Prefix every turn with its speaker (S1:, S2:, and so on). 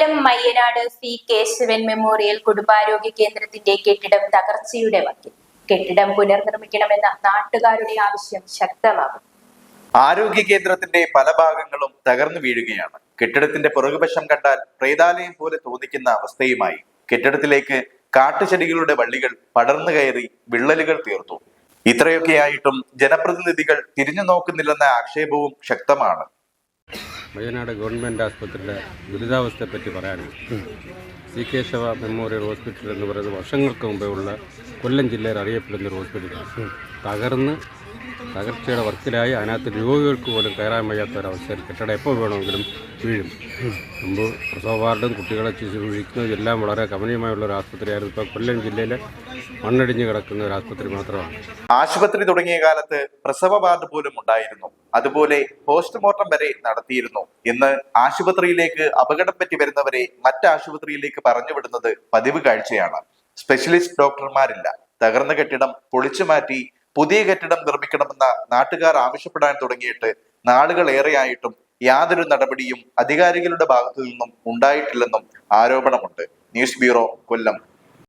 S1: കൊല്ലം Mayyanad C Keshavan memorial കുടുംബാരോഗ്യ കേന്ദ്രത്തിന്റെ കെട്ടിടം തകർച്ചയുടെ വക്കിൽ. കെട്ടിടം പുനർനിർമ്മിക്കണമെന്ന നാട്ടുകാരുടെ ആവശ്യം ശക്തമാകും.
S2: ആരോഗ്യ കേന്ദ്രത്തിന്റെ പല ഭാഗങ്ങളും തകർന്നു വീഴുകയാണ്. കെട്ടിടത്തിന്റെ പുറകുവശം കണ്ടാൽ പ്രേതാലയം പോലെ തോന്നിക്കുന്ന അവസ്ഥയുമായി കെട്ടിടത്തിലേക്ക് കാട്ടുചെടികളുടെ വള്ളികൾ പടർന്നു കയറി വിള്ളലുകൾ തീർത്തു. ഇത്രയൊക്കെയായിട്ടും ജനപ്രതിനിധികൾ തിരിഞ്ഞു നോക്കുന്നില്ലെന്ന ആക്ഷേപവും ശക്തമാണ്.
S3: മയ്യനാട് ഗവൺമെൻറ് ആശുപത്രിയുടെ ദുരിതാവസ്ഥയെപ്പറ്റി പറയാനാണ്. സി കേശവ മെമ്മോറിയൽ ഹോസ്പിറ്റൽ എന്ന് പറയുന്നത് വർഷങ്ങൾക്ക് മുമ്പേ ഉള്ള കൊല്ലം ജില്ലയിൽ അറിയപ്പെടുന്നൊരു ഹോസ്പിറ്റലാണ്. തകർച്ചയുടെ വർക്കിലായി അതിനകത്ത് രോഗികൾക്ക് പോലും കയറാൻ വയ്യാത്ത ഒരവസ്ഥയിൽ കെട്ടിടം എപ്പോൾ വേണമെങ്കിലും വീഴും. മുമ്പ് പ്രസവ വാർഡും കുട്ടികളെ ശുശ്രൂഷിക്കുന്നതും എല്ലാം വളരെ കമനീയമായുള്ള ഒരു ആശുപത്രിയായിരുന്നു. ഇപ്പോൾ കൊല്ലം ജില്ലയിലെ മണ്ണടിഞ്ഞ് കിടക്കുന്ന ഒരു ആശുപത്രി മാത്രമാണ്.
S2: ആശുപത്രി തുടങ്ങിയ കാലത്ത് പ്രസവ വാർഡ് പോലും ഉണ്ടായിരുന്നു. അതുപോലെ പോസ്റ്റ്മോർട്ടം വരെ നടത്തിയിരുന്നു. ഇന്ന് ആശുപത്രിയിലേക്ക് അപകടം പറ്റി വരുന്നവരെ മറ്റ് ആശുപത്രിയിലേക്ക് പറഞ്ഞുവിടുന്നത് പതിവ് കാഴ്ചയാണ്. സ്പെഷ്യലിസ്റ്റ് ഡോക്ടർമാരില്ല. തകർന്ന കെട്ടിടം പൊളിച്ചു മാറ്റി പുതിയ കെട്ടിടം നിർമ്മിക്കണമെന്ന നാട്ടുകാർ ആവശ്യപ്പെടാൻ തുടങ്ങിയിട്ട് നാളുകളേറെയായിട്ടും യാതൊരു നടപടിയും അധികാരികളുടെ ഭാഗത്തു നിന്നും ഉണ്ടായിട്ടില്ലെന്നും ആരോപണമുണ്ട്. ന്യൂസ് ബ്യൂറോ, കൊല്ലം.